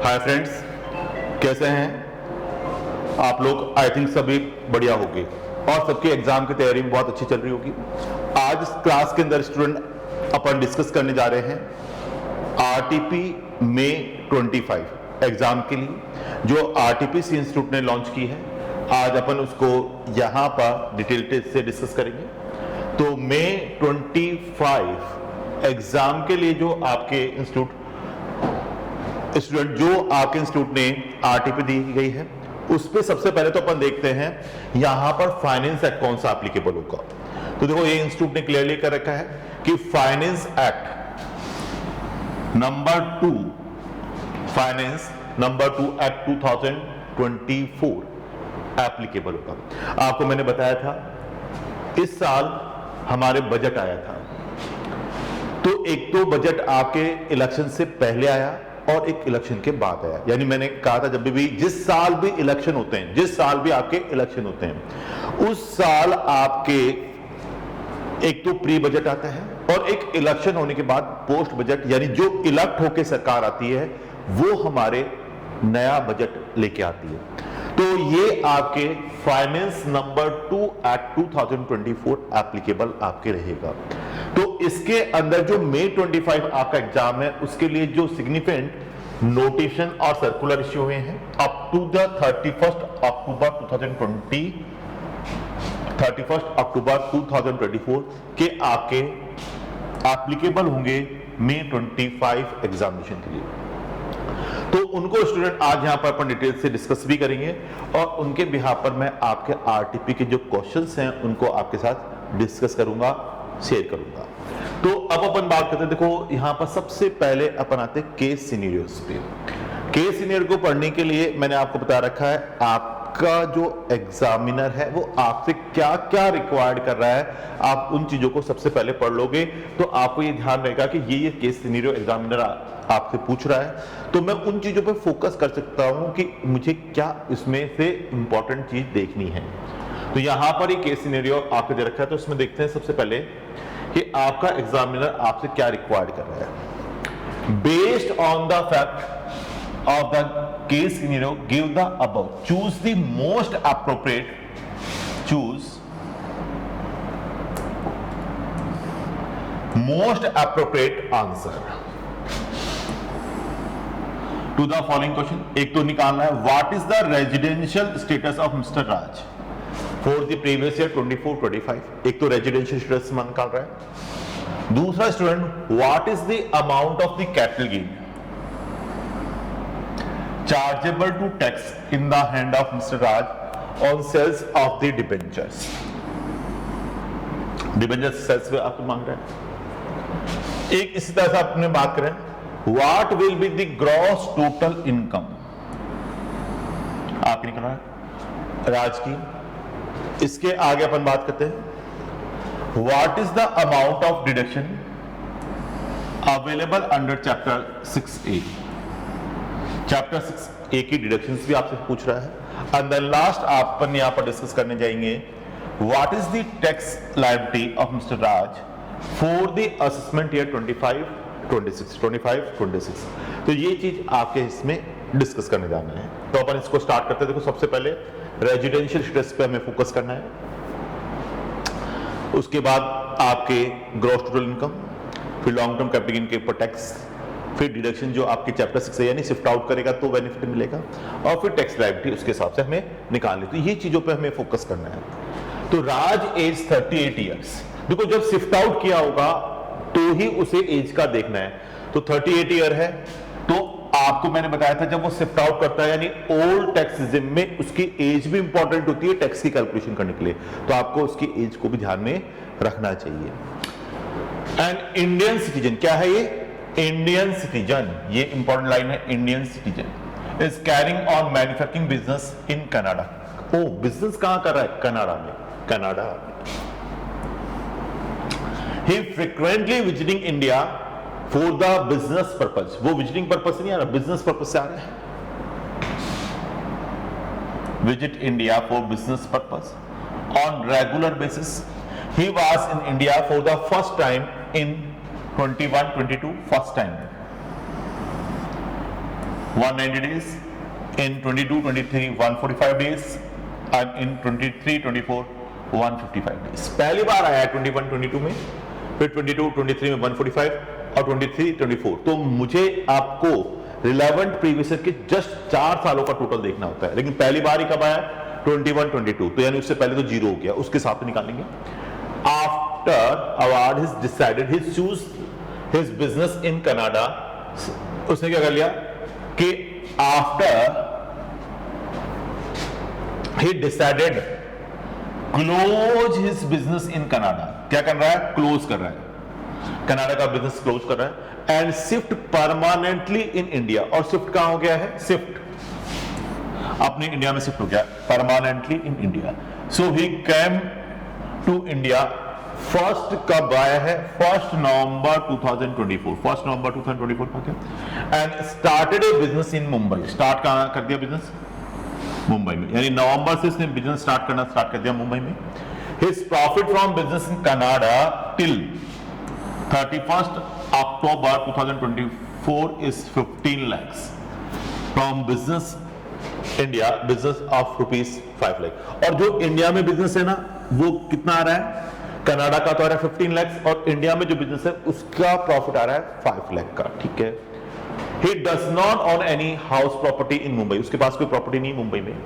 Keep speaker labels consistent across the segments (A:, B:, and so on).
A: Hi friends, कैसे हैं आप लोग? आई थिंक सभी बढ़िया होंगे और सबके एग्जाम की तैयारी में बहुत अच्छी चल रही होगी। आज इस क्लास के अंदर स्टूडेंट अपन डिस्कस करने जा रहे हैं आरटीपी मई 25 एग्जाम के लिए जो आरटीपीसी इंस्टीट्यूट ने लॉन्च की है। आज अपन उसको यहाँ पर डिटेल से डिस्कस करेंगे। तो मई 25 एग्जाम के लिए जो आपके इंस्टीट्यूट ने आरटीपी दी गई है, उस पे सबसे पहले तो अपन देखते हैं यहां पर फाइनेंस एक्ट कौन सा एप्लीकेबल होगा। तो देखो, ये इंस्टीट्यूट ने क्लियरली कर रखा है कि finance act number 2 act 2024 applicable होगा। आपको मैंने बताया था इस साल हमारे बजट आया था, तो एक तो बजट आपके इलेक्शन से पहले आया और एक इलेक्शन के बाद आया। यानी मैंने कहा था जब भी जिस साल भी इलेक्शन होते हैं, जिस साल भी आपके इलेक्शन होते हैं, उस साल आपके एक तो प्री बजट आता है और एक इलेक्शन होने के बाद पोस्ट बजट, यानी जो इलेक्ट होकर सरकार आती है वो हमारे नया बजट लेके आती है। तो ये आपके फाइनेंस नंबर 2 एक्ट 2024 एप्लीकेबल आपके रहेगा। तो इसके अंदर जो मई 25 आपका एग्जाम है, उसके लिए जो सिग्निफिकेंट नोटिफिकेशन और सर्कुलर इश्यू हुए हैं अप टू द 31 अक्टूबर 2024 के आपके एप्लीकेबल होंगे मई 25 एग्जामिनेशन के लिए। तो उनको स्टूडेंट आज यहां पर अपन डिटेल से डिस्कस भी करेंगे और उनके बिहाफ पर मैं आपके आरटीपी के जो क्वेश्चंस हैं उनको आपके साथ डिस्कस करूंगा, शेयर करूंगा। तो अब अपन बात करते हैं। देखो, यहां पर सबसे पहले अपन आते हैं केस सिनेरियोस पे। केस सिनेरियो को पढ़ने के लिए मैंने आपको बता रखा है आपका जो एग्जामिनर है वो आपसे क्या क्या रिक्वायर्ड कर रहा है। आप उन चीजों को सबसे पहले पढ़ लोगे तो आपको ये ध्यान रहेगा कि ये केस सिनेरियो एग्जामिनर आपसे पूछ रहा है, तो मैं उन चीजों पे फोकस कर सकता हूं कि मुझे क्या इसमें से इंपॉर्टेंट चीज देखनी है। तो यहां पर एक केस सिनेरियो आपको दे रखा है, तो इसमें देखते हैं सबसे पहले कि आपका एग्जामिनर आपसे क्या रिक्वायर्ड कर रहा है। Based on the fact of the case scenario give the above, choose the most appropriate answer to the following question. एक तो निकालना है what is the residential status of Mr Raj for the previous year 24-25। एक तो residential status निकाल रहा है। दूसरा student, what is the amount of the capital gain chargeable to tax in the hand of Mr Raj on sales of the debentures. Debentures sales पे आपको मांग रहा है। एक इसी तरह से आपने बात करें What will be the gross total income आप निकल रहा है राज की। इसके आगे अपन बात करते हैं What is the amount of deduction available under chapter 6A। Chapter 6A की डिडक्शंस भी आपसे पूछ रहा है। एंड देन लास्ट अपन यहां पर डिस्कस करने जाएंगे What is the tax liability of Mr. Raj for the assessment year 25-26। तो ये चीज आपके इसमें डिस्कस करने जाना है। तो अपन इसको स्टार्ट करते हैं। देखो, सबसे पहले रेजिडेंशियल स्टेटस पे हमें फोकस करना है, उसके बाद आपके ग्रॉस टोटल इनकम, फिर लॉन्ग टर्म कैपिटल गेन के ऊपर टैक्स, फिर डिडक्शन जो आपके चैप्टर 6 है यानी शिफ्ट आउट करेगा तो बेनिफिट मिलेगा, और फिर टैक्स लायबिलिटी उसके हिसाब से हमें निकालनी। तो ये चीजों पे हमें फोकस करना है। तो राज एज 38 ईयर्स। देखो, जब शिफ्ट आउट किया होगा तो ही उसे एज का देखना है। तो 38 ईयर है, तो आपको मैंने बताया था जब वो शिफ्ट आउट करता है यानी ओल्ड टैक्स रिजिम में उसकी एज भी इंपॉर्टेंट होती है टैक्स की कैलकुलेशन करने के लिए, तो आपको उसकी एज को भी ध्यान में रखना चाहिए। एंड इंडियन सिटीजन, क्या है ये? इंडियन सिटीजन, ये इंपॉर्टेंट लाइन है। Indian citizen is carrying on manufacturing business in Canada. Oh, business कहां कर रहा है? कनाडा में। Canada He frequently visiting India for the business purpose। वो विजिटिंग पर्पस नहीं आ रहा, बिजनेस पर्पस से आ रहा है। Visit India for business purpose on regular basis। He was in India for the first time in 21-22 first time। 190 days, in 22-23 145 days, and in 23-24 155 days. पहली बार आया है 21-22 में, फिर 22-23 में 145 और 23-24। तो मुझे आपको रिलेवेंट प्रीवियस ईयर के जस्ट 4 सालों का टोटल देखना होता है, लेकिन पहली बार ही कब आया? 21-22, तो यानी उससे पहले तो जीरो हो गया, उसके साथ निकालेंगे। After award his decided his choose his business in Canada, उसने क्या कर लिया कि after he decided close his business in Canada, क्या कर रहा है? क्लोज कर रहा है, कनाडा का बिजनेस क्लोज कर रहा है, and shift permanently in India. और शिफ्ट कहां हो गया है? शिफ्ट अपने इंडिया में शिफ्ट हो गया permanently in India. So he came to India. First कब आया है? 1 नवंबर 2024, 1 नवंबर 2024 का क्या, and started A business in Mumbai. Start कहां कर दिया बिजनेस? मुंबई में, यानी नवंबर से इसने बिजनेस स्टार्ट कर दिया मुंबई में। His profit from business in Canada till 31 October 2024 is 15 lakhs from business India, business of ₹5 lakh. और जो इंडिया में बिजनेस है ना, वो कितना आ रहा है? कनाडा का तो आ रहा है 15 lakhs, और इंडिया में जो बिजनेस है उसका प्रॉफिट आ रहा है 5 लाख का। ठीक है। He does not own any house property in Mumbai, उसके पास कोई प्रॉपर्टी नहीं मुंबई में,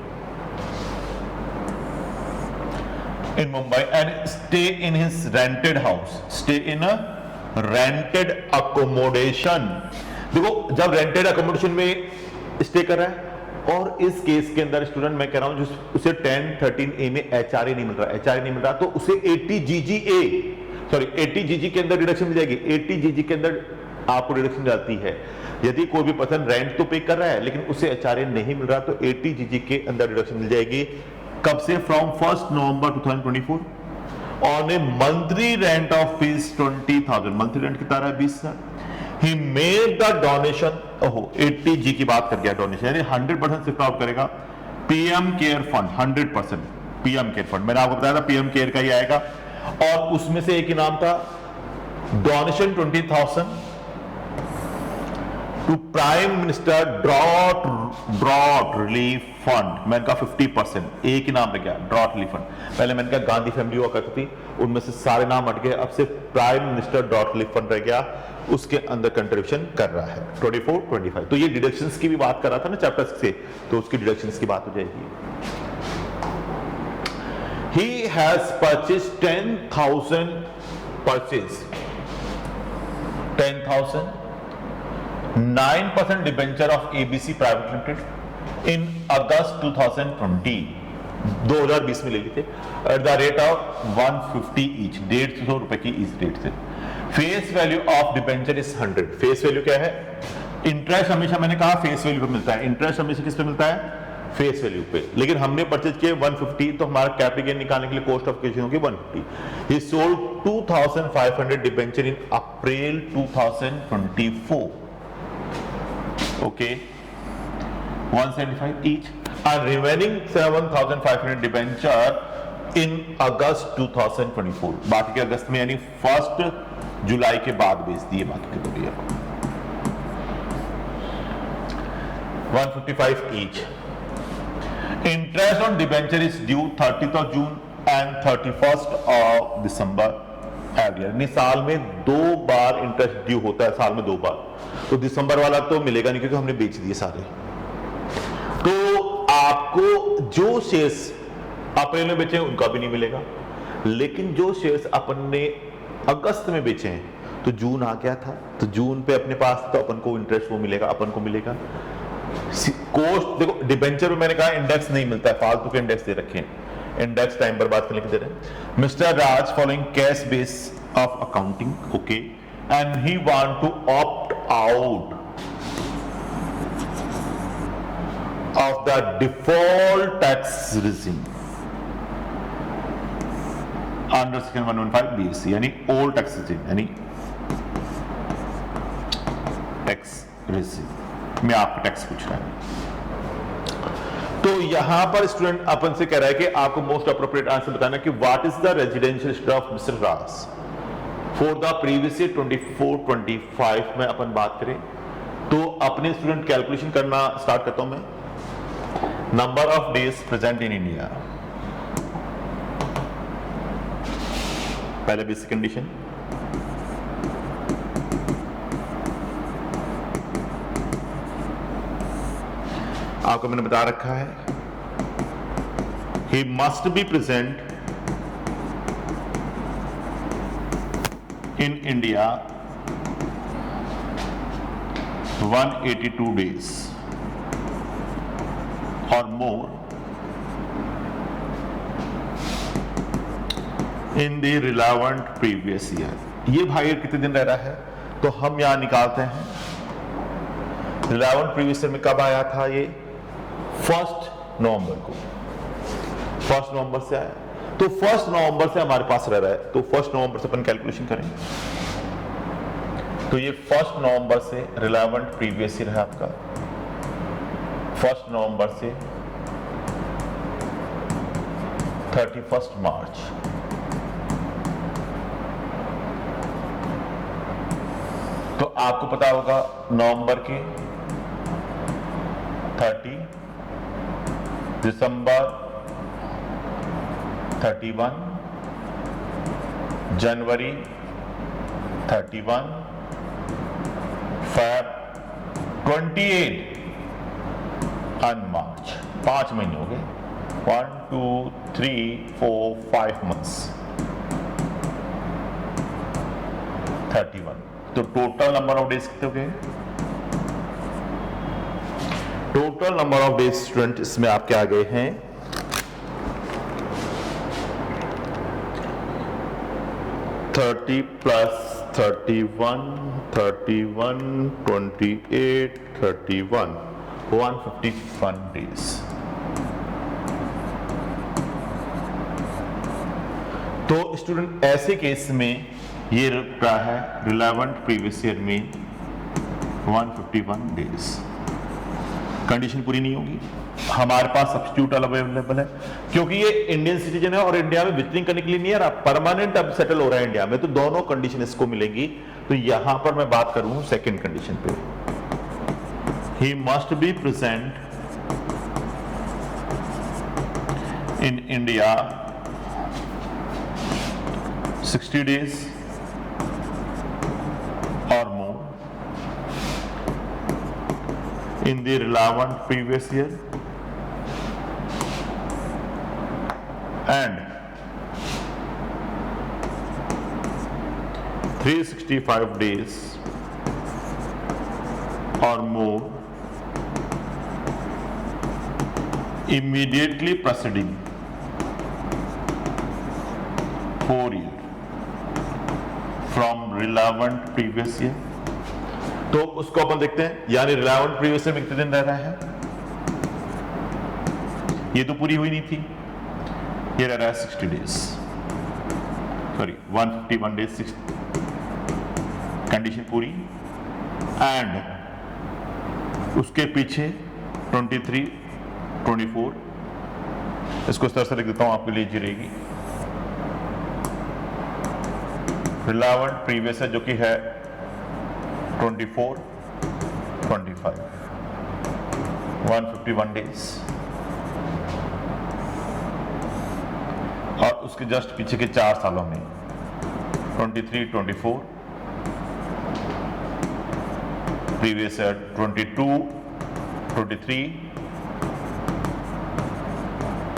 A: in Mumbai, and stay in his rented house, stay in a rented accommodation। देखो, जब रेंटेड अकोमोडेशन में स्टे कर रहा है, और इस केस के अंदर स्टूडेंट मैं कह रहा हूं, जो उसे 1013A में HRA नहीं मिल रहा, HRA नहीं मिल रहा, तो उसे 80 GG के अंदर डिडक्शन मिल जाएगी। 80 GG के अंदर आपको डिडक्शन जाती है यदि कोई भी पर्सन रेंट तो पे कर रहा है लेकिन उसे HRA नहीं मिल रहा, तो 80 GG के अंदर डिडक्शन मिल जाएगी। कब से? From 1 November 2024 on A monthly rent of fees 20,000। Monthly rent कितना रहा है? 20,000। ही मेड द डोनेशन, ओहो 80G की बात कर गया, डोनेशन यानी 100% शिफ्ट आउट करेगा PM care fund, 100% PM care fund. मैंने आपको बताया था पीएम केयर का ही आएगा, और उसमें से एक इनाम था donation 20,000 to prime minister drought relief fund. मैंने कहा 50%, एक ही नाम रह गया, ड्रॉट रिलीफ फंड। पहले मैंने कहा गांधी फैमिली हुआ करती थी, उनमें से सारे नाम हट गए, अब सिर्फ prime minister drought relief fund रह गया, उसके अंदर कंट्रीब्यूशन कर रहा है 24-25। तो ये डिडक्शंस की भी बात कर रहा था ना चैप्टर 6 से, तो उसकी डिडक्शंस की बात हो जाएगी। He has purchase 10,000 purchase 10,000 9% debenture of ABC private limited in August 2020 में ले लिए थे, at the rate of 150 each, 150 रुपए की ईच रेट से। Face value of debenture is 100। Face value क्या है? इंटरेस्ट हमेशा मैंने कहा फेस वैल्यू पे मिलता है, इंटरेस्ट हमेशा किस पे मिलता है? फेस वैल्यू पे। लेकिन हमने परचेज किए 150, तो हमारा कैपिटल गेन निकालने के लिए कॉस्ट ऑफ एक्विजिशन होगी 150। He sold 2,500 debenture in April 2024, okay, 175 each, and remaining 7,500 debenture in August 2024। बाकी के अगस्त में यानी 1 जुलाई के बाद बेच दिए बाकी के भैया 155 each। Interest on debenture is due 30th of June and 31st of December every year. साल में 2 बार इंटरेस्ट ड्यू होता है, साल में 2 बार। तो दिसंबर वाला तो मिलेगा नहीं क्योंकि हमने बेच दिए सारे। तो आपको जो शेयर्स अप्रैल में बेचे उनका भी नहीं मिलेगा, लेकिन जो शेयर्स अपन ने अगस्त में बेचे हैं तो जून आ गया था, तो जून पे अपने पास तो अपन को इंटरेस्ट वो मिलेगा, अपन को मिलेगा। कॉस्ट देखो, डिबेंचर में मैंने कहा इंडेक्स नहीं मिलता है, फालतू के इंडेक्स दे रखे हैं, इंडेक्स टाइम बर्बाद करने के दे रहे हैं। Mister Raj following cash base of accounting, okay, and he want to opt out of the default tax regime under section 115 BSC, यानी ओल्ड टैक्स regime, यानी टैक्स regime में आपका टैक्स पूछ रहा है। तो यहां पर स्टूडेंट अपन से कह रहा है कि आपको मोस्ट अप्रोप्रिएट आंसर बताना कि what is the residential status of Mr Raj for the previous year 24-25 में अपन बात करें तो अपने स्टूडेंट कैलकुलेशन करना स्टार्ट करता हूं मैं। Number of days present in India, पहले बेसिक कंडीशन, आपको मैंने बता रखा है, he must be present in India 182 days or more in the relevant previous year। ये भाई कितने दिन रह रहा है, तो हम यहां निकालते हैं relevant previous year में कब आया था, ये 1 नवंबर को, 1 नवंबर से आया, तो 1 नवंबर से हमारे पास रह रहा है, तो 1 नवंबर से अपन कैलकुलेशन करें, तो ये 1 नवंबर से रिलेवेंट प्रीवियस ईयर है आपका, 1 नवंबर से 31 मार्च, तो आपको पता होगा नवंबर के 30, दिसंबर 31, जनवरी 31, Feb 28 and March, 5 महीने हो गए, 1 2 3 4 5 months, 31। तो टोटल नंबर ऑफ डेज कितने हो गए, total number of days student इसमें आपके आ गए हैं 30 प्लस 31, 31, 28, 31, 151 days। तो स्टूडेंट ऐसे केस में ये रुक रहा है रिलेवेंट प्रीवियस ईयर में 151 डेज। कंडीशन पूरी नहीं होगी, हमारे पास सब्स्टिट्यूट अवेलेबल है, क्योंकि ये इंडियन सिटीजन है और इंडिया में विजिटिंग करने के लिए नहीं आ रहा, परमानेंट अब सेटल हो रहा है इंडिया में, तो दोनों कंडीशन इसको मिलेंगी। तो यहां पर मैं बात करूं सेकंड कंडीशन पे, he must be present in India 60 days or more in the relevant previous year and 365 days or more immediately preceding 4 years from relevant previous year। तो उसको अपन देखते हैं, यानी relevant previous year में कितने दिन रह रहा है, ये तो पूरी हुई नहीं थी, ये रह रहा है 60 days, सॉरी 151 days, कंडीशन पूरी, एंड उसके पीछे 23, 24, इसको इस तरह से लिख देता हूं आपके लिए इजी रहेगी। रिलेवेंट प्रीवियस है जो कि है 24, 25, 151 डेज, और उसके जस्ट पीछे के 4 सालों में 23, 24, प्रीवियस है 22, 23,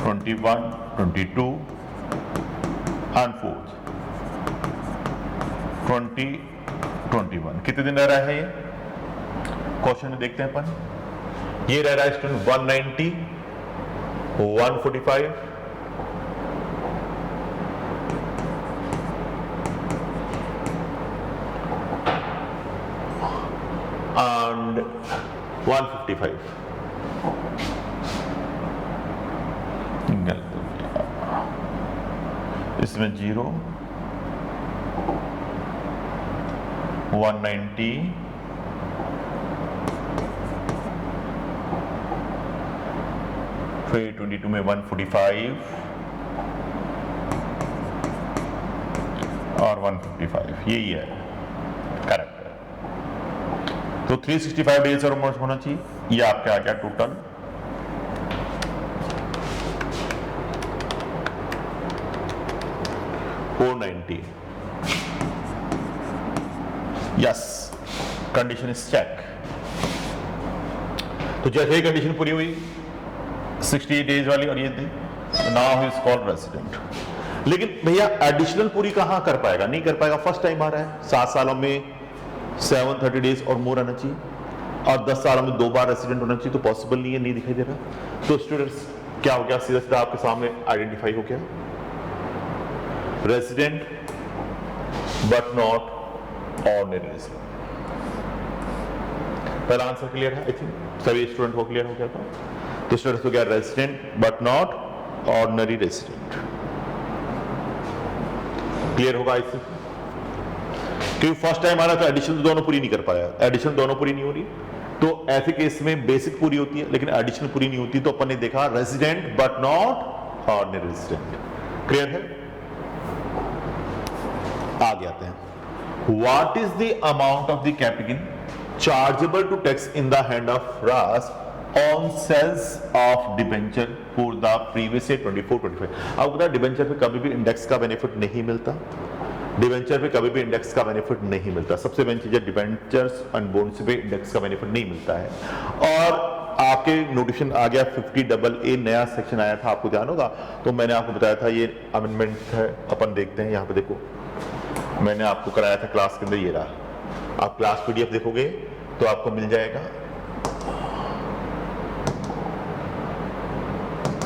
A: 21, 22 एंड 4th 20, 21। कितने दिन रह रहा है ये, क्वेश्चन में देखते हैं अपन। ये रह रहा है स्टूडेंट 190, 145, and 155। इसमें 0, 190, फिर 22 में 145 और 155, यही है, करेक्ट है। तो तो 365 डेज और मोर होना चाहिए। ये आपका आ गया total 490। Yes, condition is check. तो जैसे ही कंडीशन पूरी हुई 68 डेज वाली और ये थी, now he is called resident. लेकिन भैया एडिशनल पूरी कहां कर पाएगा? नहीं कर पाएगा, फर्स्ट टाइम आ रहा है। 7 सालों में 730 डेज और मोर आना चाहिए, और 10 सालों में 2 बार रेसिडेंट होना चाहिए, तो पॉसिबल नहीं है, नहीं दिखाई दे रहा। तो स्टूडेंट्स क्या हो गया? सीधा सीधा आपके सामने आइडेंटिफाई हो गया, resident but not ordinary resident. पहला आंसर क्लियर है? आई थिंक सभी स्टूडेंट को क्लियर हो गया था। तो स्टूडेंट्स हो गया resident but not ordinary resident. Clear होगा इससे? क्योंकि फर्स्ट टाइम आ रहा था, एडिशन तो दोनों पूरी नहीं कर पाया, एडिशन दोनों पूरी नहीं हो रही, तो ऐसे केस में बेसिक पूरी होती है लेकिन एडिशनल पूरी नहीं होती। तो अपन ने देखा resident but not ordinary resident. Clear है? आगे आते हैं। What is the amount of the capital chargeable to tax in the hand of Ras on sales of debenture for the previous year 24-25। आपको पता है डिबेंचर पे कभी भी इंडेक्स का बेनिफिट नहीं मिलता, डिबेंचर पे कभी भी इंडेक्स का बेनिफिट नहीं मिलता। सबसे मेन चीज है डिबेंचर्स एंड बॉन्ड्स पे इंडेक्स का बेनिफिट नहीं मिलता है। और आपके नोटिफिकेशन आ गया 50AA नया सेक्शन आया था, आपको ध्यान होगा। तो मैंने आपको बताया था ये अमेंडमेंट है, अपन देखते हैं। यहाँ पे देखो मैंने आपको कराया था क्लास के अंदर, ये रहा। आप क्लास PDF देखोगे तो आपको मिल जाएगा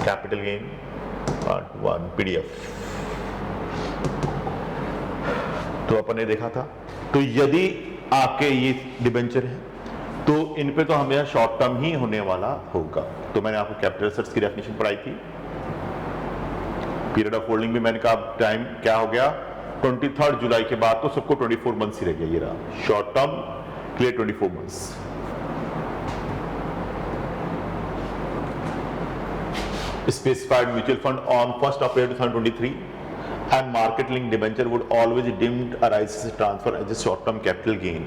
A: कैपिटल गेन पार्ट 1 PDF। तो अपन ने देखा था। तो यदि आपके ये डिबेंचर है तो इन पे तो हमें शॉर्ट टर्म ही होने वाला होगा। तो मैंने आपको कैपिटल एसेट्स की डेफिनेशन पढ़ाई थी। पीरियड ऑफ होल्डिंग भी मैंने कहा टाइम क्या हो गया 23 जुलाई के बाद तो सबको 24 मंथ्स ही रह गया। ये रहा short term clear 24 months. Specified mutual fund on 1st of April 2023 and market linked debenture would always deemed arise as a transfer as a short term capital gain।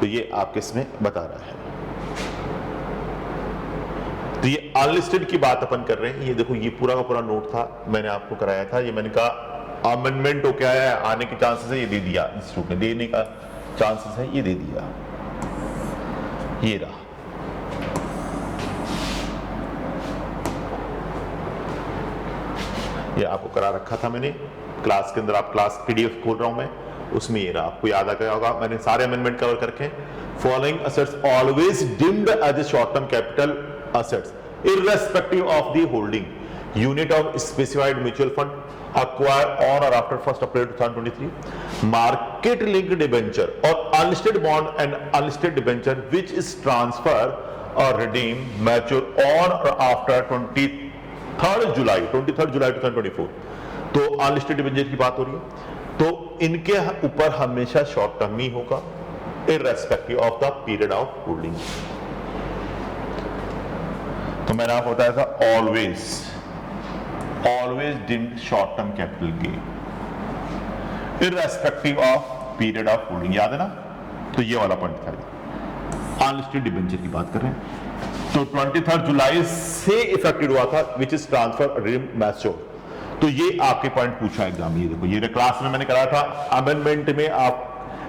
A: तो ये आपके इसमें बता रहा है। तो ये अनलिस्टेड की बात अपन कर रहे हैं। ये देखो ये पूरा का पूरा नोट था, मैंने आपको कराया था। ये मैंने कहा अमेंडमेंट हो क्या है, आने के चांसेस है, ये दे दिया इंस्टीट्यूट ने, देने का चांसेस है, ये दे दिया। ये रहा ये आपको करा रखा था मैंने क्लास के अंदर। आप क्लास PDF खोल रहा हूं मैं, उसमें ये रहा, आपको याद आ गया होगा। मैंने सारे अमेंडमेंट कवर करके following assets always deemed as a short term capital assets irrespective of the holding unit of specified mutual fund acquire on or after 1st April 2023 market linked debenture or unlisted bond and unlisted debenture which is transfer or redeem mature on or after 23rd July 2024। तो unlisted debenture की बात हो रही है, तो इनके ऊपर हमेशा शॉर्ट टर्म ही होगा irrespective of the period of holding. तो मैंने आपको बताया था always deemed short term capital gain irrespective of period of holding. याद है ना? तो ये वाला पॉइंट था। अनलिस्टेड डिबेंचर की बात कर रहे हैं। तो 23 जुलाई से इफेक्टेड हुआ था which is transfer redeem mature. तो ये आपके पॉइंट पूछा एग्जाम। ये देखो ये क्लास में मैंने कराया था, अमेंडमेंट में आप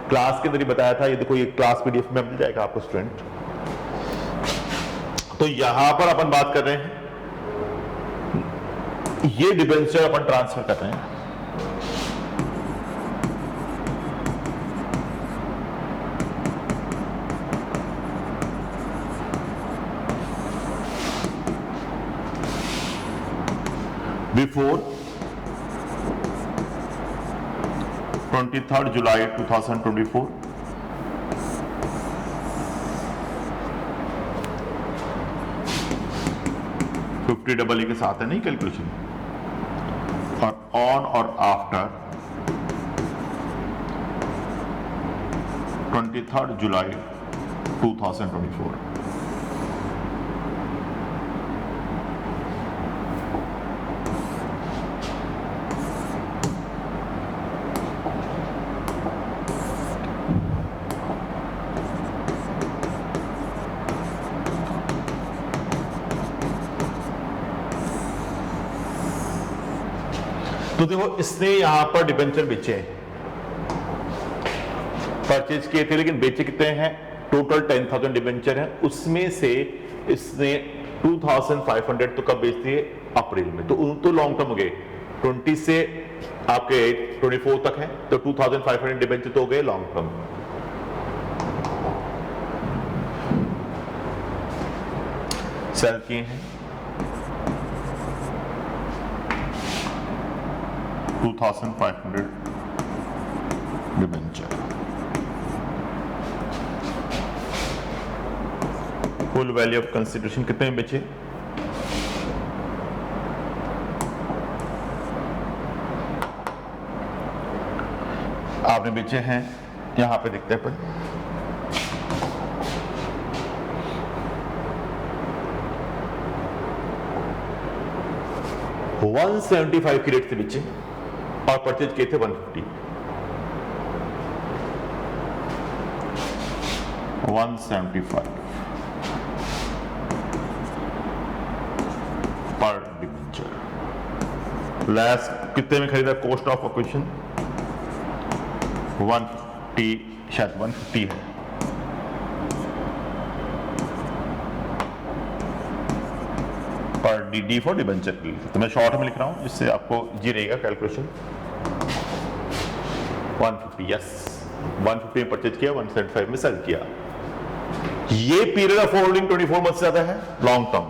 A: क्लास के अंदर ही बताया था। ये देखो ये क्लास PDF में मिल जाएगा आपको स्टूडेंट। तो यहां पर अपन बात कर रहे हैं, ये डिबेंचर अपन ट्रांसफर कर रहे हैं बिफोर 23rd जुलाई 2024 50AA के साथ है नहीं कैलकुलेशन, और ऑन और आफ्टर 23rd जुलाई 2024। तो देखो इसने यहां पर डिबेंचर बेचे हैं, परचेज किए थे लेकिन बेचे कितने हैं, टोटल 10,000 डिबेंचर है, उसमें से इसने 2,500 तो कब बेच दिए, अप्रैल में। तो लॉन्ग टर्म हो गए, 20 से आपके 24 तक है, तो 2,500 डिबेंचर तो हो गए लॉन्ग टर्म। सेल किए हैं 2,500 debenture, full value of consideration कितने में बेचे, आपने बेचे हैं, यहां पे देखते हैं अपन 175 की रेट से बेचे और परचेज किए थे 150, 175 पर डिबेंचर। लेस कितने में खरीदा, कॉस्ट ऑफ एक्विजिशन 150, शायद 150 है, पर डी फॉर डिबेंचर के लिए। तो मैं शॉर्ट में लिख रहा हूं, इससे आपको जी रहेगा कैलकुलेशन। 150, यस 150 में परचेज किया, 175 में सेल किया। ये पीरियड ऑफ होल्डिंग 24 मंथ से ज्यादा है, लॉन्ग टर्म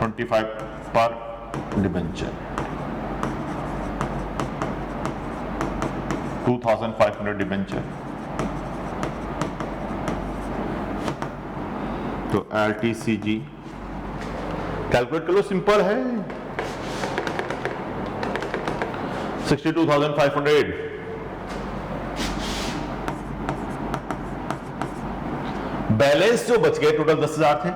A: 25 पर डिबेंचर, 2,500 डिबेंचर। तो LTCG कैलकुलेट कर लो, सिंपल है, 62,500। बैलेंस जो बच गए टोटल 10,000 थे,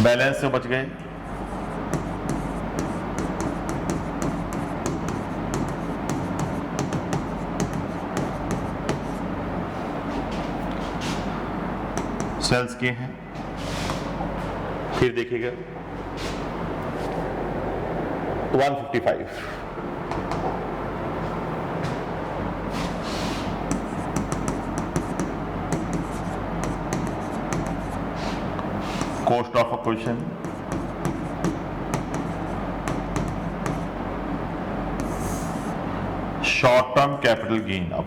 A: बैलेंस जो बच गए सेल्स के हैं, फिर देखिएगा 155, cost of acquisition short term capital gain, अब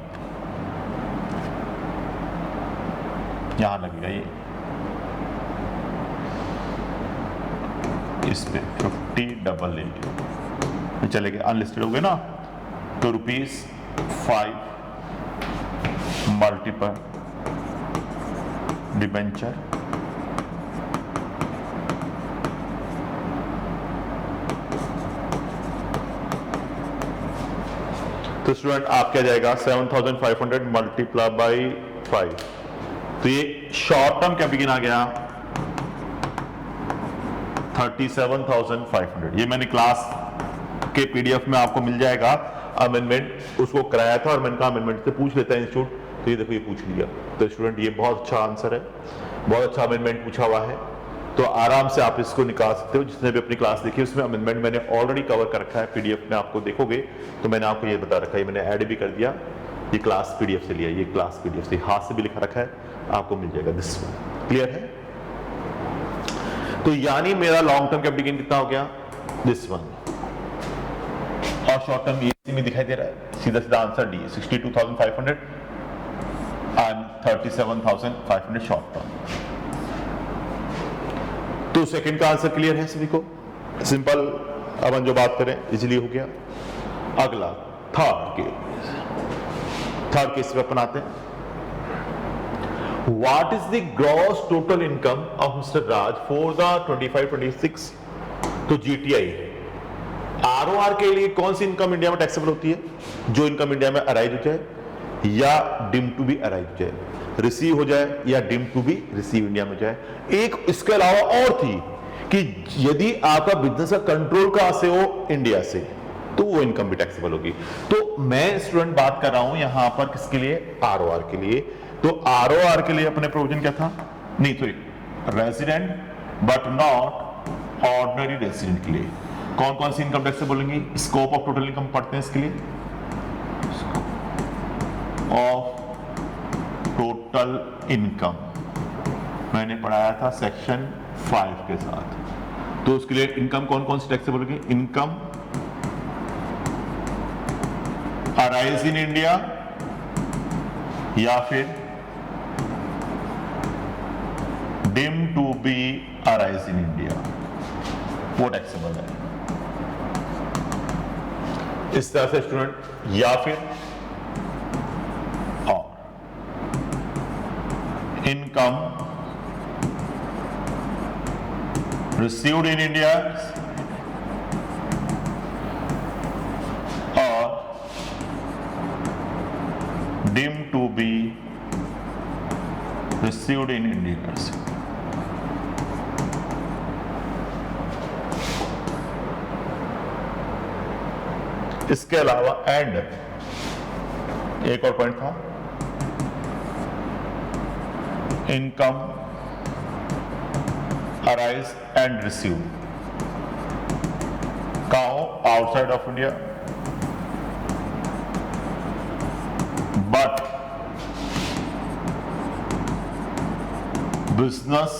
A: यहां लगेगा ये, इस पे 50,888 चले गए, अनलिस्टेड हो गए ना, तो ₹5 मल्टीपल डिबेंचर तो स्टूडेंट आप क्या जाएगा 7,500 मल्टीप्लाई बाई 5, तो ये शॉर्ट टर्म कैपिटल गेन आ गया 37,500। ये मैंने क्लास के पीडीएफ में आपको मिल जाएगा, अमेंडमेंट उसको कराया था और मैंने कहा अमेंडमेंट से पूछ लेता है इंस्टीट्यूट, तो ये देखो ये पूछ लिया। तो स्टूडेंट ये बहुत अच्छा आंसर है, बहुत अच्छा अमेंडमेंट पूछा हुआ है, तो आराम से आप इसको निकाल सकते हो। जिसने भी अपनी क्लास देखी उसमें अमेंडमेंट मैंने ऑलरेडी कवर कर रखा है, पीडीएफ में आपको देखोगे तो मैंने आपको ये बता रखा है, मैंने ऐड भी कर दिया, ये क्लास पीडीएफ से लिया, ये क्लास पीडीएफ से हाथ से भी लिखा रखा है, आपको मिल जाएगा। दिस क्लियर है? तो यानी मेरा लॉन्ग टर्म कैपिटल गेन कितना हो गया, दिस वन, और शॉर्ट टर्म ये में दिखाई दे रहा है, सीधा सीधा answer D, 62,500 and 37,500 short term. तो सेकंड का आंसर क्लियर है सभी को, सिंपल, अपन जो बात करें इजीली हो गया। अगला थर्ड केस पे अपन आते हैं। What is the gross total income of Mr. Raj for the 25-26? तो GTI ROR के लिए कौन सी इनकम इंडिया में टैक्सेबल होती है? जो इनकम इंडिया में अराइज हो जाए या डिम टू बी अराइज हो जाए, रिसीव हो जाए या deem to be receive India में जाए। एक इसके अलावा और थी कि यदि आपका बिजनेस का कंट्रोल कहां से हो, इंडिया से, तो वो इनकम भी टैक्सेबल होगी। तो मैं स्टूडेंट बात कर रहा हूं यहां पर किसके लिए, आरओआर के लिए। तो आरओआर के लिए अपने प्रोविजन क्या था, नहीं sorry, resident but not ordinary resident के लिए कौन कौन सी इनकम टैक्सेबल होंगी, स्कोप ऑफ टोटल इनकम पढ़ते हैं इसके लिए, ऑफ टोटल इनकम मैंने पढ़ाया था सेक्शन 5 के साथ। तो उसके लिए इनकम कौन कौन सी टैक्सेबल होगी, इनकम अराइज इन इंडिया या फिर deem to be arise in India, वो टैक्सेबल है। इस तरह से स्टूडेंट, या फिर और income received in India or deemed to be received in India। इसके अलावा एंड एक और पॉइंट था, इनकम अराइज एंड रिसीव कहाँ हो, outside of India, but business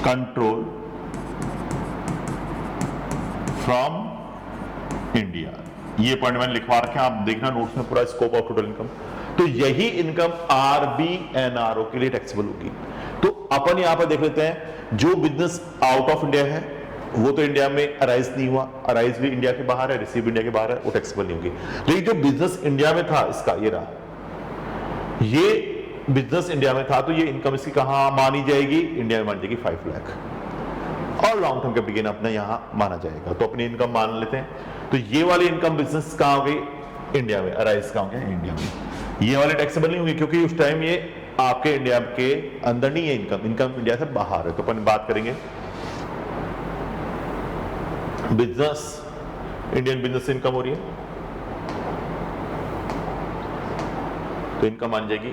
A: control from India. ये पॉइंट मैंने लिखवा रखे हैं, आप देखना नोट्स में पूरा स्कोप ऑफ टोटल इनकम। तो यही इनकम आरबीएनआरओ के लिए टैक्सेबल होगी। तो अपन यहां पर देख लेते हैं, जो बिजनेस आउट ऑफ इंडिया है वो तो इंडिया में अराइज नहीं हुआ, अराइज भी इंडिया के बाहर है, रिसीव इंडिया के बाहर है, वो टैक्सेबल नहीं होगी। लेकिन जो बिजनेस इंडिया में था, इसका ये रहा, ये बिजनेस इंडिया में था, तो ये इनकम इसकी कहां मानी जाएगी, इंडिया में मानी जाएगी 5 लाख, और लॉन्ग टर्म कैपिटल गेन अपना यहां माना जाएगा। तो अपनी इनकम मान लेते हैं। तो ये वाली इनकम बिजनेस कहां हो गई, इंडिया में, अराइज कहां हो गया, इंडिया में। ये वाले टैक्सेबल नहीं होंगे क्योंकि उस टाइम ये आपके इंडिया के अंदर नहीं है, इनकम इनकम इंडिया से बाहर है। तो अपन बात करेंगे बिजनेस, इंडियन बिजनेस से इनकम हो रही है, तो इनकम मान जाएगी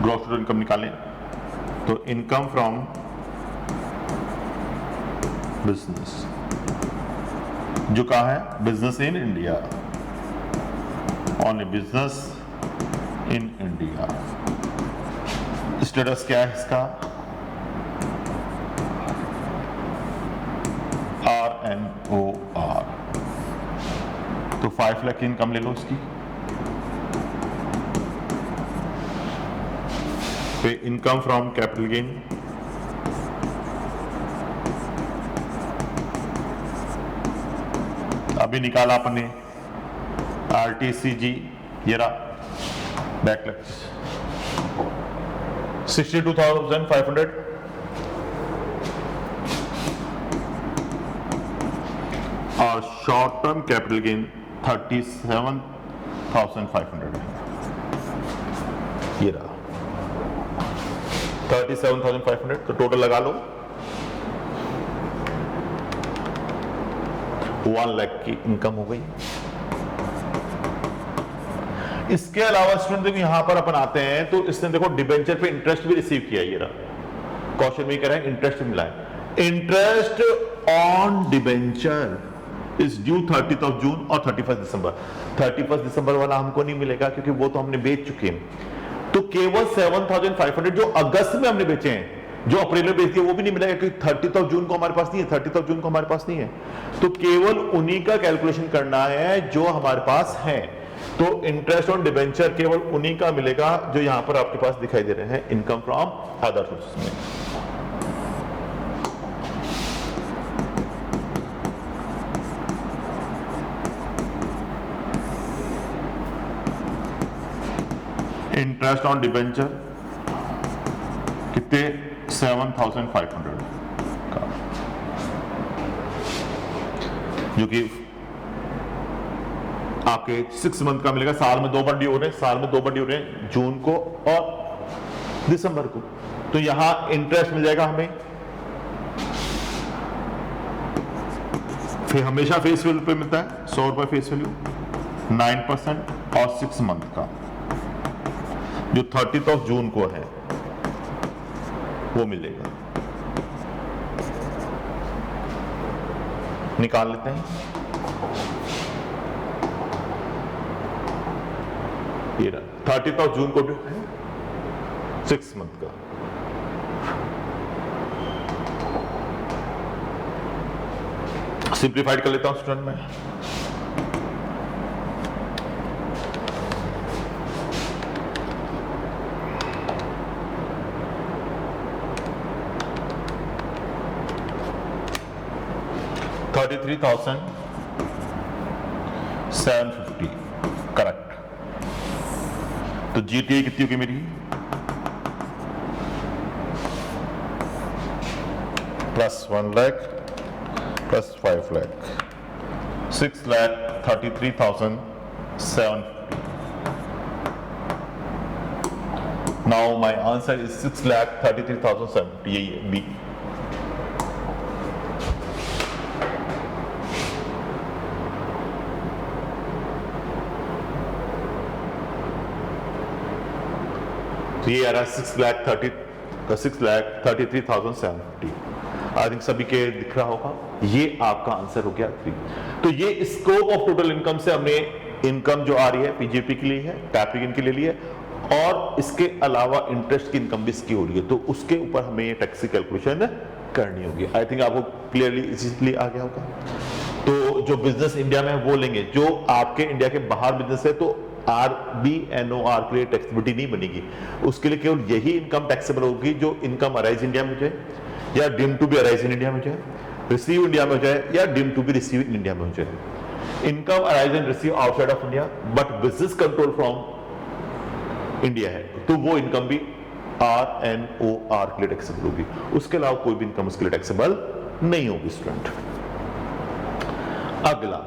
A: ग्रॉस टोटल इनकम निकालें, तो इनकम फ्रॉम बिजनेस जो कहा है, business in India, on A business in India. Status क्या है इसका, RNOR। तो 5 लाख की इनकम ले लो इसकी, फिर इनकम फ्रॉम कैपिटल गेन, अभी निकाला अपने RTCG, ये रहा बैकलैश 62,500, और शॉर्ट टर्म कैपिटल गेन 37,500 है, ये रहा 37,500। तो टोटल लगा लो 1 लाख की इनकम हो गई। इसके अलावा स्टूडेंट देखो यहां पर अपन आते हैं, तो इसने देखो डिबेंचर पे इंटरेस्ट भी रिसीव किया, ये रहा क्वेश्चन में कह रहे हैं इंटरेस्ट मिला है। Interest on debenture is due 30th of June और 31st दिसंबर। 31st दिसंबर वाला हमको नहीं मिलेगा क्योंकि वो तो हमने बेच चुके हैं। तो केवल 7,500 जो अगस्त में हमने बेचे हैं, जो अप्रैल में बेच दिए वो भी नहीं मिलेगा क्योंकि 30th of June को हमारे पास नहीं है, 30th of June को हमारे पास नहीं है। तो केवल उन्हीं का कैलकुलेशन करना है जो हमारे पास है। तो इंटरेस्ट ऑन डिबेंचर केवल उन्हीं का मिलेगा जो यहां पर आपके पास दिखाई दे रहे हैं, इनकम फ्रॉम अदर सोर्सेस में। इंटरेस्ट ऑन डिबेंचर कितने, 7,500 का, जो कि आपके 6 मंथ का मिलेगा। साल में 2 बार ड्यू हो रहे हैं, साल में 2 बार ड्यू हो रहे हैं, जून को और दिसंबर को। तो यहां इंटरेस्ट मिल जाएगा हमें फिर हमेशा फेस वैल्यू पे मिलता है 100 रुपए फेस वैल्यू, 9% और 6 मंथ का जो 30 जून को है वो मिलेगा। निकाल लेते हैं। ये 30 जून को जो है 6 मंथ का, सिंप्लीफाइड कर लेता हूं स्टूडेंट में। $33,750 करेक्ट। तो जीटीए कितनी होगी मेरी? +1 lakh +5 lakh, 6,33,750। Now my answer is 6,33,750। यही है बी। तो ये आ रहा है 6,33,750। आई थिंक सभी के दिख रहा होगा। ये आपका आंसर हो गया 3। तो ये स्कोप ऑफ टोटल इनकम से हमने इनकम जो आ रही है पीजीपी के लिए है, टैपिंग के लिए है, और इसके अलावा इंटरेस्ट की इनकम भी इसकी हो रही है, तो उसके ऊपर हमें ये टैक्स की कैलकुलेशन करनी होगी। आई थिंक आपको क्लियरली इसीलिए आ गया होगा। तो जो बिजनेस इंडिया में है वो लेंगे, जो आपके इंडिया के बाहर बिजनेस है तो RBNOR के लिए टैक्सेबिलिटी नहीं बनेगी। उसके लिए केवल यही इनकम टैक्सेबल होगी जो इनकम अराइज इंडिया में हो जाए, या deem to be arise in India में हो जाए, रिसीव इंडिया में हो जाए, या deem to be receive in India में हो जाए। Income arise and receive outside of India but business control from India है, तो वो इनकम भी RNOR के लिए टैक्सेबल होगी। उसके अलावा कोई भी इनकम उसके लिए टैक्सेबल नहीं होगी स्टूडेंट। अगला,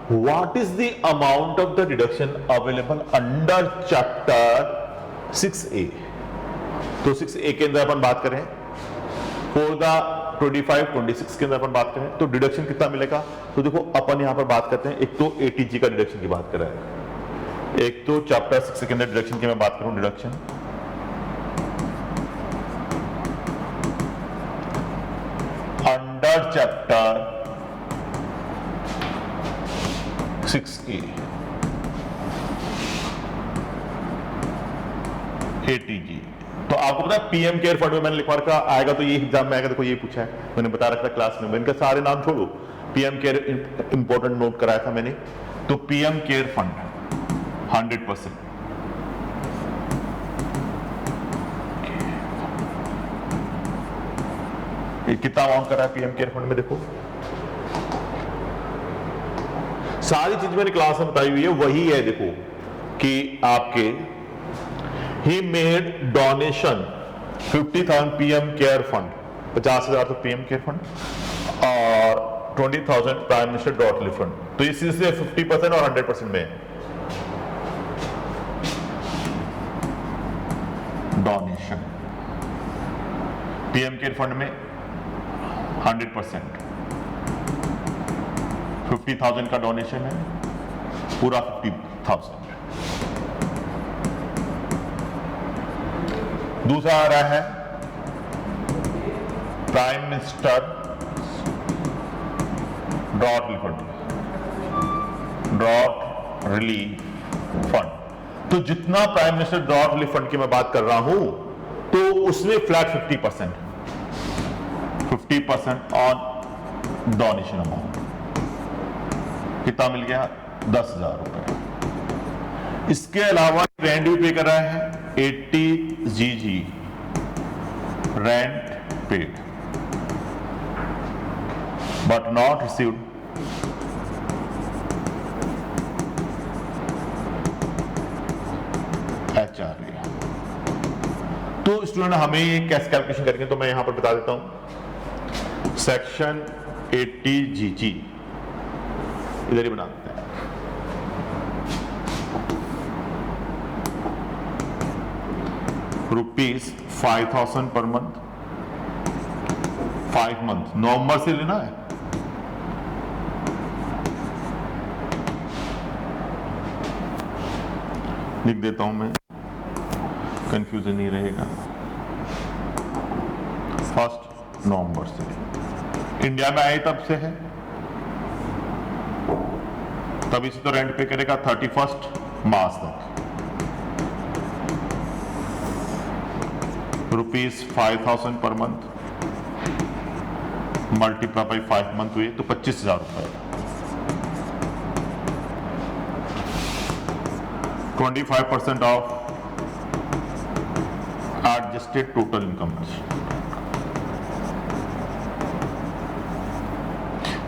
A: What is the amount of the deduction available under chapter 6A? तो 6A के अंदर अपन बात करें, for the 25-26 के अंदर अपन बात करें तो डिडक्शन कितना मिलेगा? तो देखो अपन यहां पर बात करते हैं, एक तो ATG का डिडक्शन की बात कर रहे हैं, एक तो चैप्टर 6 के अंदर डिडक्शन की मैं बात करूं, deduction under chapter 6A ATG। तो आपको पता है पीएम केयर फंड में मैंने लिखवा रखा आएगा, तो ये एग्जाम में आएगा, देखो ये पूछा है, मैंने बता रखा क्लास में, इनका सारे नाम छोड़ो, पीएम केयर इंपॉर्टेंट नोट कराया था मैंने। तो पीएम केयर फंड 100%, कितना अमाउंट करा है पीएम केयर फंड में? देखो सारी चीज मैंने क्लास में बताई हुई है, वही है। देखो कि आपके he made donation 50,000 PM care fund, 50,000 तो पीएम केयर फंड, और 20,000 prime minister dot relief fund. तो इस चीज से 50% और 100% में डोनेशन पीएम केयर फंड में 100%, 50,000 का डोनेशन है, पूरा 50,000। दूसरा आ रहा है prime minister drought relief fund. तो जितना prime minister drought relief fund की मैं बात कर रहा हूं, तो उसमें फ्लैट 50% ऑन डोनेशन अमाउंट। कितना मिल गया? 10,000 रुपए। इसके अलावा रेंट भी पे कर रहा है, 80 GG rent paid but not received HRA। तो स्टूडेंट हमें ये कैसे कैलकुलेशन करेंगे, तो मैं यहां पर बता देता हूं। सेक्शन 80 GG इधर ही बनाते हैं, ₹5,000 पर मंथ, 5 मंथ, नवंबर से लेना है, लिख देता हूं मैं, कंफ्यूजन नहीं रहेगा। 1 नवंबर से इंडिया में आए तब से है, तभी से तो रेंट पे करेगा 31 मार्च तक। ₹5,000 per month, multiply by 5 month हुए तो 25,000 रुपए। 25% ऑफ एडजस्टेड टोटल इनकम।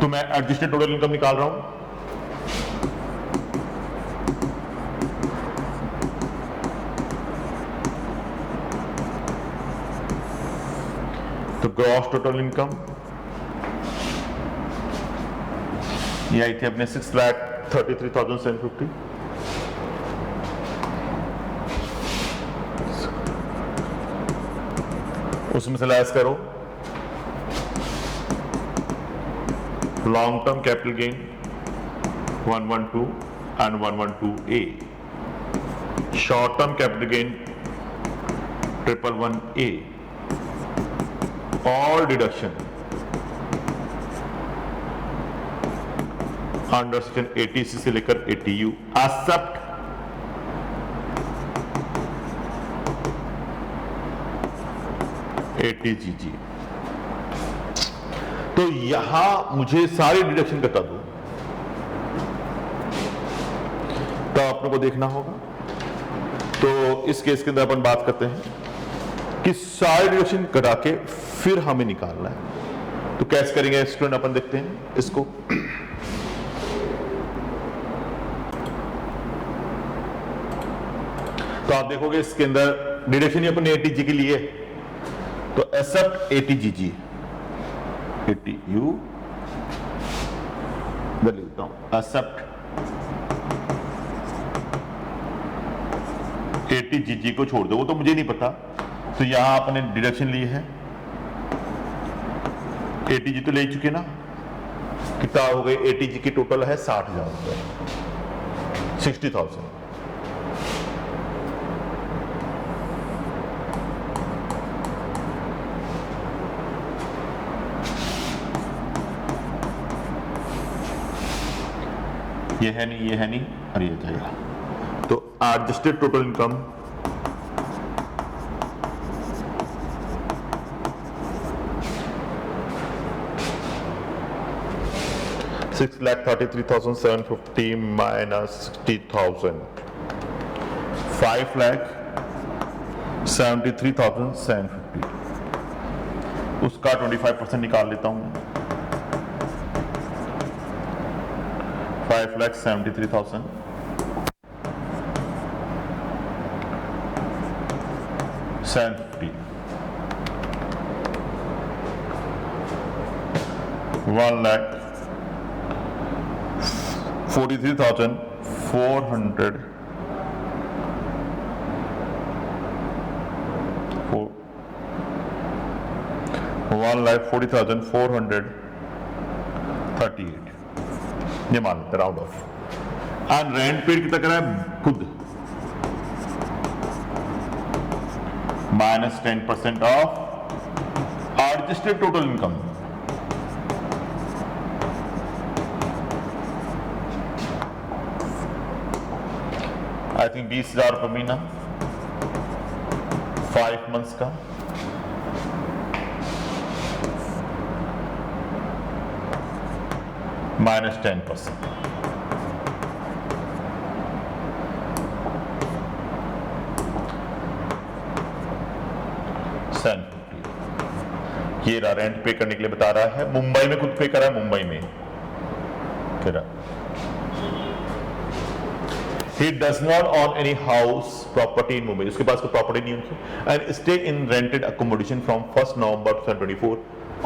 A: तो मैं एडजस्टेड टोटल इनकम निकाल रहा हूं। तो ग्रॉस टोटल इनकम ये आई थी अपने 6,33,750। उसमें से लेस करो long term capital gain 112 and 112A, short term capital gain 111A, all deduction under section 80C से लेकर 80U एक्सेप्ट ATGG। तो यहां मुझे सारी डिडक्शन बता दो, तो आप लोगों को देखना होगा। तो इस केस के अंदर अपन बात करते हैं कि सारी डिडक्शन कटा के फिर हमें निकालना है। तो कैसे करेंगे स्टूडेंट, अपन देखते हैं इसको। तो आप देखोगे इसके अंदर डिडक्शन ही अपने ATG के लिए, तो एक्सेप्ट ATGG, ATU लिखता हूं, एक्सेप्ट ATGG को छोड़ दो, वो तो मुझे नहीं पता। तो यहां आपने डिडक्शन ली है, ATG तो ले चुके ना, कितना हो गई? ATG की टोटल है 60,000 रुपए, 60,000। ये है नहीं, ये है नहीं, और ये जाएगा। तो एडजस्टेड टोटल इनकम $6,33,750 minus 60,000, $5,73,750। उसका 25% निकाल लेता हूं मैं, 5,73,000 750, 1,43,400, 1,40,438, ये मान लेते round of. And rent paid कितना करा है खुद, -10% of adjusted total income. I think 20,000 रुपये महीना, 5 मंथ्स का, -10%। ये रेंट पे करने के लिए बता रहा है, मुंबई में खुद पे करा है, मुंबई में करा। He does not own any house property in Mumbai, उसके पास कोई प्रॉपर्टी नहीं उनकी, and stay in rented accommodation from 1 November 2024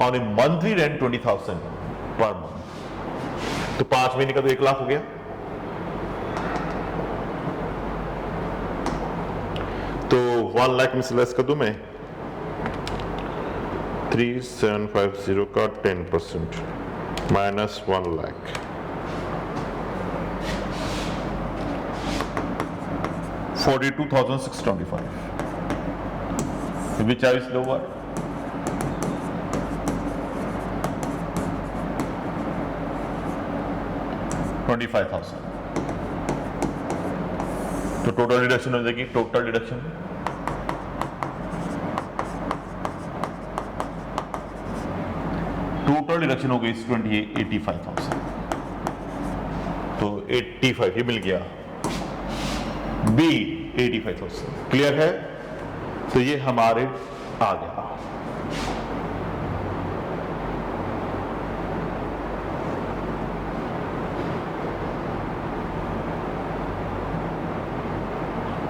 A: on a monthly rent 20,000 per month। तो 5 महीने का तो 1 लाख हो गया। तो 1 लाख में से लेस कर दूं मैं 3,750 का 10% minus 1 lakh, 42,625. Which is lower? 25,000. तो टोटल डिडक्शन हो जाएगी, टोटल डिडक्शन हो गई 85,000. तो 85 ये मिल गया, बी 85,000. क्लियर है? तो ये हमारे आ गया.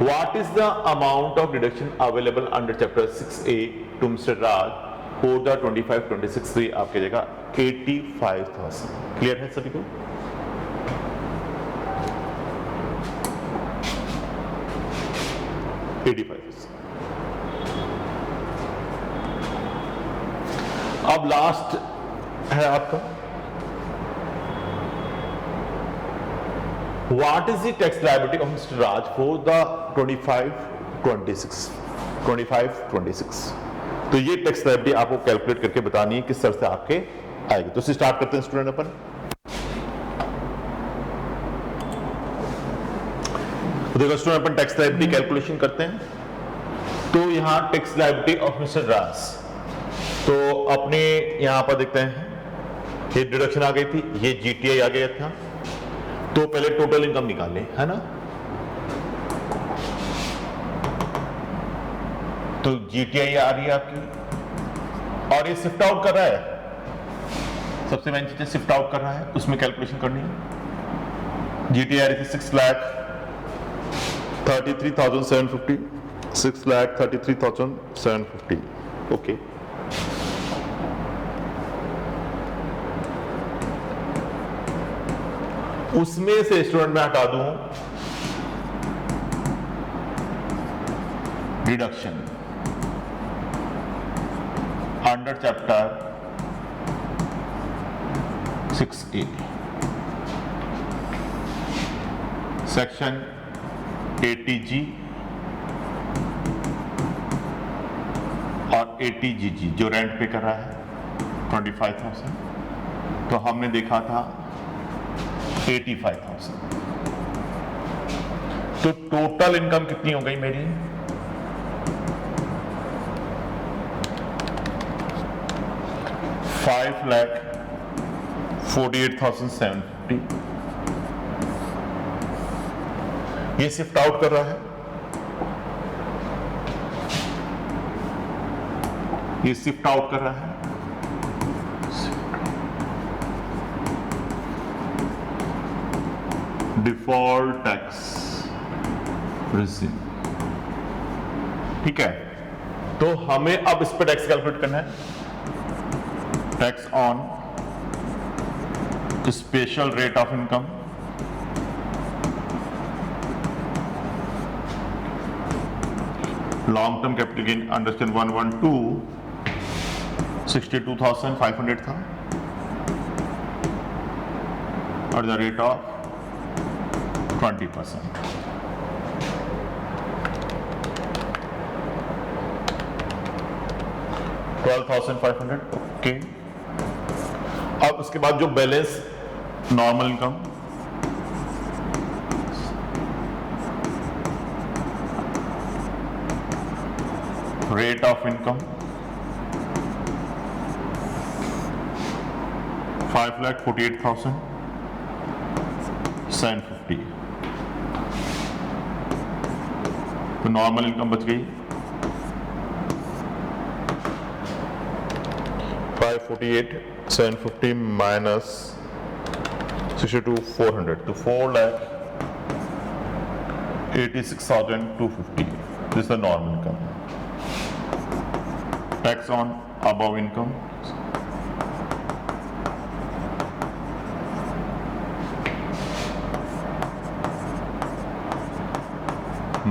A: What is the amount of deduction available under chapter 6A to Mr. Raj for the 25-26 आपके जगह 85,000. क्लियर है सभी को? अब लास्ट है आपका, What is the tax liability of Mr. Raj for the 25-26? तो ये टैक्स लायबिलिटी आपको कैलकुलेट करके बतानी है किस तरह से आपके आएगी. तो स्टार्ट करते हैं स्टूडेंट अपन. तो देखो स्टूडेंट अपन टैक्स लायबिलिटी कैलकुलेशन करते हैं. तो यहाँ टैक्स लायबिलिटी ऑफ मिस्टर राज, तो अपने यहां पर देखते हैं ये डिडक्शन आ गई थी, ये जीटीआई आ गया था. तो पहले टोटल इनकम निकाल लें, है ना. तो जीटीआई आ रही है आपकी और ये शिफ्ट आउट कर रहा है. सबसे मेन चीज शिफ्ट आउट कर रहा है, उसमें कैलकुलेशन करनी है. जीटीआई आ रही थी 6,33,750. 6,33,750. ओके. उसमें से स्टूडेंट मैं हटा दूं deduction under chapter 6A section 80G और 80GG जो रेंट पे कर रहा है 25,000. तो हमने देखा था 85,000. तो टोटल इनकम कितनी हो गई मेरी? 5,48,750. ये शिफ्ट आउट कर रहा है, ये शिफ्ट आउट कर रहा है. Default tax receive. ठीक है. तो हमें अब इस पर टैक्स कैलकुलेट करना है. Tax on special rate of income long term capital gain understand 112 62,500 था और द रेट ऑफ 20%. $12,500. ओके. अब उसके बाद जो balance normal income rate of income 5,48,750. तो नॉर्मल इनकम बच गई 548,750 माइनस 62,400. तो 4,86,250. This the normal income. Tax on above income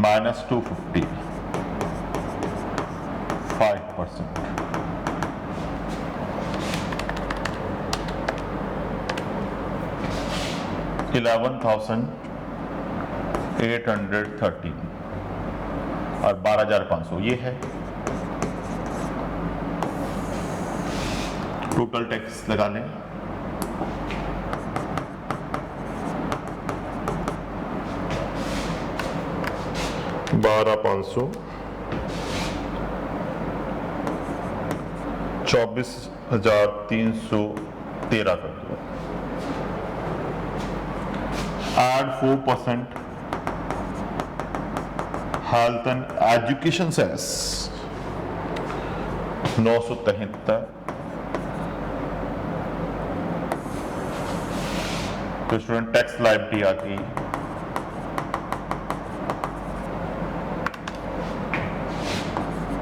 A: minus 250 5%. $11,813. और 12,500 ये है। टोटल टैक्स लगा लें, $12,500 24,313 कर दिया। Add 4% health and education cess 973, तो स्टूडेंट टैक्स लायबिलिटी आ गई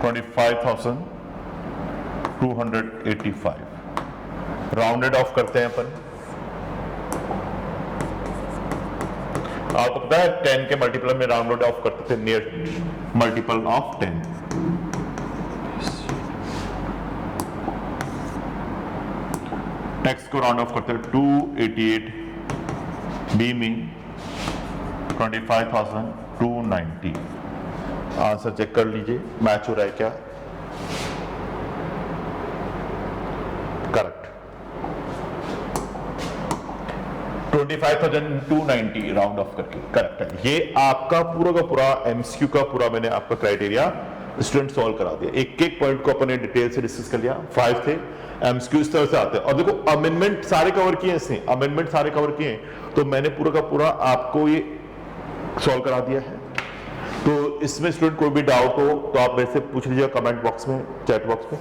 A: 25,285। राउंडेड ऑफ करते हैं अपन। आपको पता है 10 के मल्टीपल में राउंडेड ऑफ करते थे नियर मल्टीपल ऑफ 10। टैक्स को राउंड ऑफ करते हैं 288, बी में 25,290। आंसर चेक कर लीजिए मैच हो रहा है क्या, करेक्ट 25,290 राउंड ऑफ करके करेक्ट है। ये आपका पूरा का पूरा एमसीक्यू का पूरा मैंने आपका क्राइटेरिया स्टूडेंट सॉल्व करा दिया। एक एक पॉइंट को अपने डिटेल से डिस्कस कर लिया। 5 थे एमसीक्यू इस तरह से आते हैं। और देखो अमेंडमेंट सारे कवर किए, इसने अमेंडमेंट सारे कवर किए, तो मैंने पूरा का पूरा आपको ये सॉल्व करा दिया है। तो इसमें स्टूडेंट कोई भी डाउट हो तो आप मेरे से पूछ लीजिएगा कमेंट बॉक्स में, चैट बॉक्स में।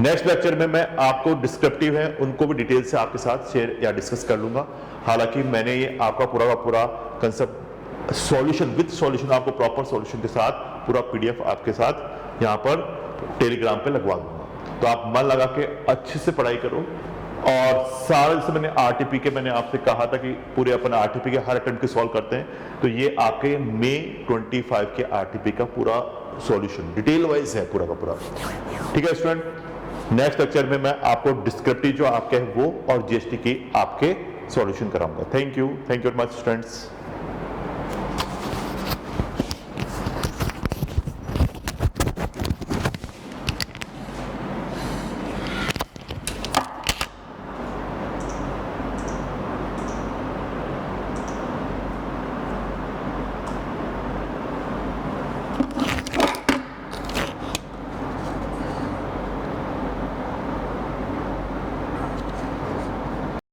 A: नेक्स्ट लेक्चर में मैं आपको डिस्क्रिप्टिव है उनको भी डिटेल से आपके साथ शेयर या डिस्कस कर लूंगा। हालांकि मैंने ये आपका पूरा का पूरा कंसेप्ट सॉल्यूशन विद सॉल्यूशन आपको प्रॉपर सॉल्यूशन के साथ पूरा पीडीएफ आपके साथ यहाँ पर टेलीग्राम पे लगवा दूंगा। तो आप मन लगा के अच्छे से पढ़ाई करो। और सारा जैसे मैंने आरटीपी के मैंने आपसे कहा था कि पूरे अपन आरटीपी के हर अटेम्प्ट के सॉल्व करते हैं, तो ये आपके मई 25 के आरटीपी का पूरा सॉल्यूशन डिटेल वाइज है पूरा का पूरा। ठीक है स्टूडेंट, नेक्स्ट लेक्चर में मैं आपको डिस्क्रिप्टिव जो आपके है वो और जीएसटी की आपके सॉल्यूशन कराऊंगा। Thank you very much students.